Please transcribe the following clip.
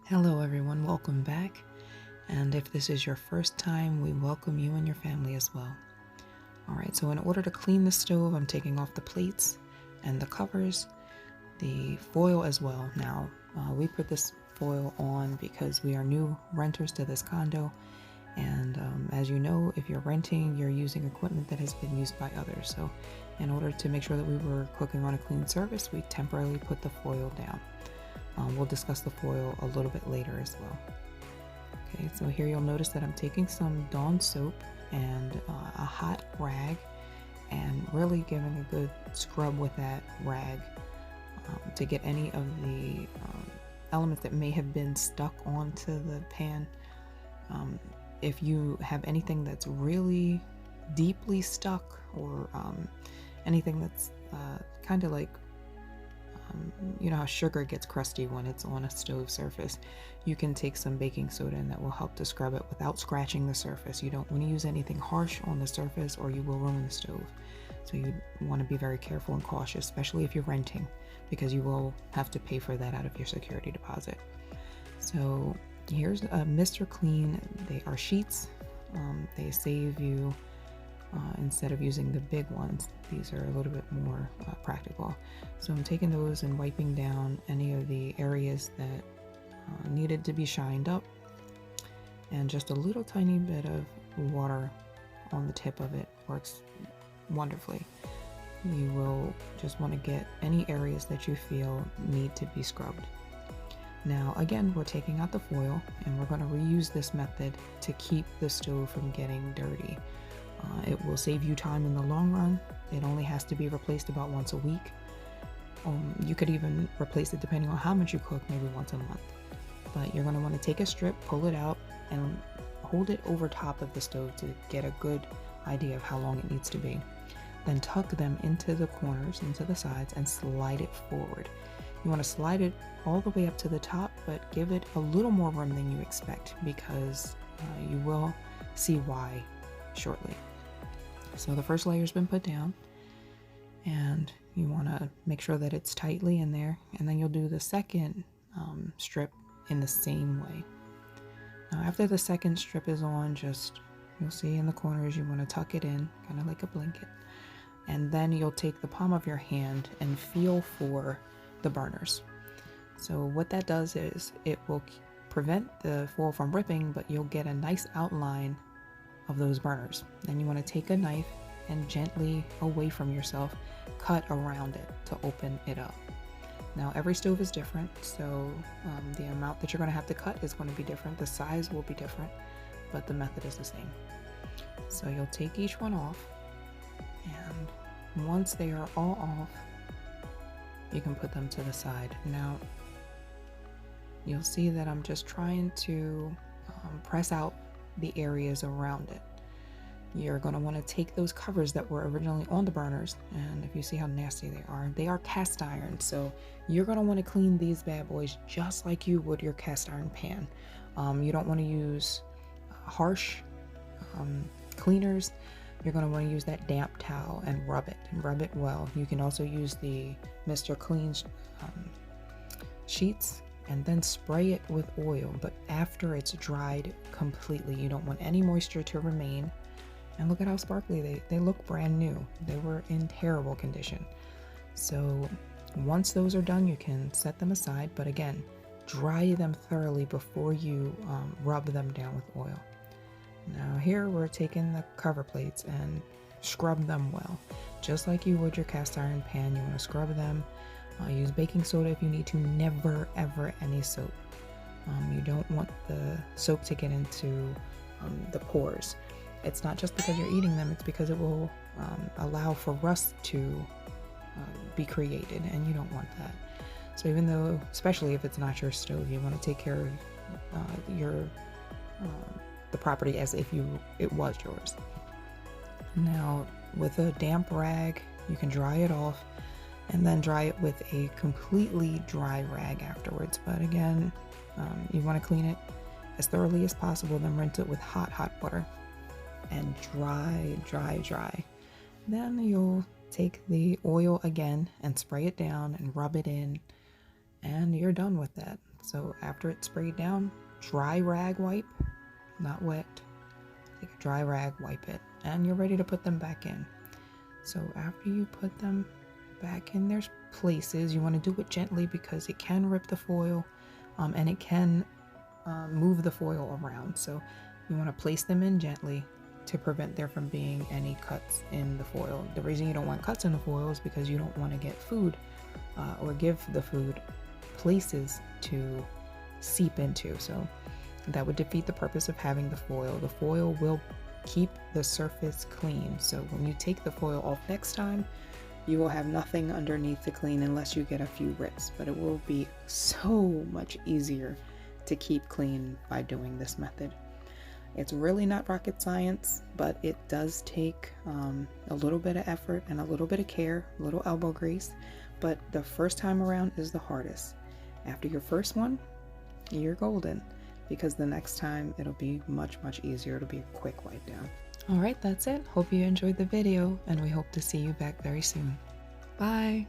Hello everyone, welcome back. And if this is your first time, we welcome you and your family as well. Alright, so in order to clean the stove, I'm taking off the plates and the covers, the foil as well. Now, we put this foil on because we are new renters to this condo. And as you know, if you're renting, you're using equipment that has been used by others. So in order to make sure that we were cooking on a clean surface, we temporarily put the foil down. We'll discuss the foil a little bit later as well. Okay, so here you'll notice that I'm taking some Dawn soap and a hot rag and really giving a good scrub with that rag to get any of the elements that may have been stuck onto the pan. If you have anything that's really deeply stuck or anything that's kind of like you know how sugar gets crusty when it's on a stove surface, you can take some baking soda and that will help to scrub it without scratching the surface. You don't want to use anything harsh on the surface or you will ruin the stove. So you want to be very careful and cautious, especially if you're renting, because you will have to pay for that out of your security deposit. So here's a Mr. Clean. They are sheets. They save you instead of using the big ones. These are a little bit more practical. So I'm taking those and wiping down any of the areas that needed to be shined up, and just a little tiny bit of water on the tip of it works wonderfully. You will just want to get any areas that you feel need to be scrubbed. Now again, we're taking out the foil and we're going to reuse this method to keep the stove from getting dirty. It will save you time in the long run. It only has to be replaced about once a week. You could even replace it depending on how much you cook, maybe once a month. But you're going to want to take a strip, pull it out, and hold it over top of the stove to get a good idea of how long it needs to be. Then tuck them into the corners, into the sides, and slide it forward. You want to slide it all the way up to the top, but give it a little more room than you expect, because you will see why shortly. So the first layer's been put down, and you want to make sure that it's tightly in there, and then you'll do the second strip in the same way. Now after the second strip is on, you'll see in the corners you want to tuck it in, kind of like a blanket, and then you'll take the palm of your hand and feel for the burners. So what that does is it will prevent the foil from ripping, but you'll get a nice outline of those burners. Then you want to take a knife and gently, away from yourself, cut around it to open it up. Now every stove is different, so the amount that you're going to have to cut is going to be different. The size will be different, but the method is the same. So you'll take each one off, and once they are all off, you can put them to the side. Now you'll see that I'm just trying to press out the areas around it. You're going to want to take those covers that were originally on the burners, and if you see how nasty they are cast iron, so you're going to want to clean these bad boys just like you would your cast iron pan. You don't want to use harsh cleaners. You're going to want to use that damp towel and rub it well. You can also use the Mr. Clean sheets and then spray it with oil, but after it's dried completely. You don't want any moisture to remain. And look at how sparkly they look, brand new. They were in terrible condition. So once those are done, you can set them aside, but again, dry them thoroughly before you rub them down with oil. Now here we're taking the cover plates and scrub them well. Just like you would your cast iron pan, you want to scrub them. Use baking soda if you need to. Never ever any soap. You don't want the soap to get into the pores. It's not just because you're eating them, it's because it will allow for rust to be created, and you don't want that. So even though, especially if it's not your stove, you want to take care of the property as if it was yours. Now with a damp rag, you can dry it off, and then dry it with a completely dry rag afterwards. But again, you want to clean it as thoroughly as possible, then rinse it with hot water and dry. Then you'll take the oil again and spray it down and rub it in, and you're done with that. So after it's sprayed down, dry rag wipe, not wet. Take a dry rag, wipe it, and you're ready to put them back in. So after you put them back in their places, you want to do it gently because it can rip the foil and it can move the foil around. So you want to place them in gently to prevent there from being any cuts in the foil. The reason you don't want cuts in the foil is because you don't want to get food or give the food places to seep into. So that would defeat the purpose of having the foil. The foil will keep the surface clean. So when you take the foil off next time, you will have nothing underneath to clean unless you get a few rips, but it will be so much easier to keep clean by doing this method. It's really not rocket science, but it does take a little bit of effort and a little bit of care, a little elbow grease, but the first time around is the hardest. After your first one, you're golden, because the next time it'll be much easier. It'll be a quick wipe down. All right, that's it. Hope you enjoyed the video, and we hope to see you back very soon. Bye.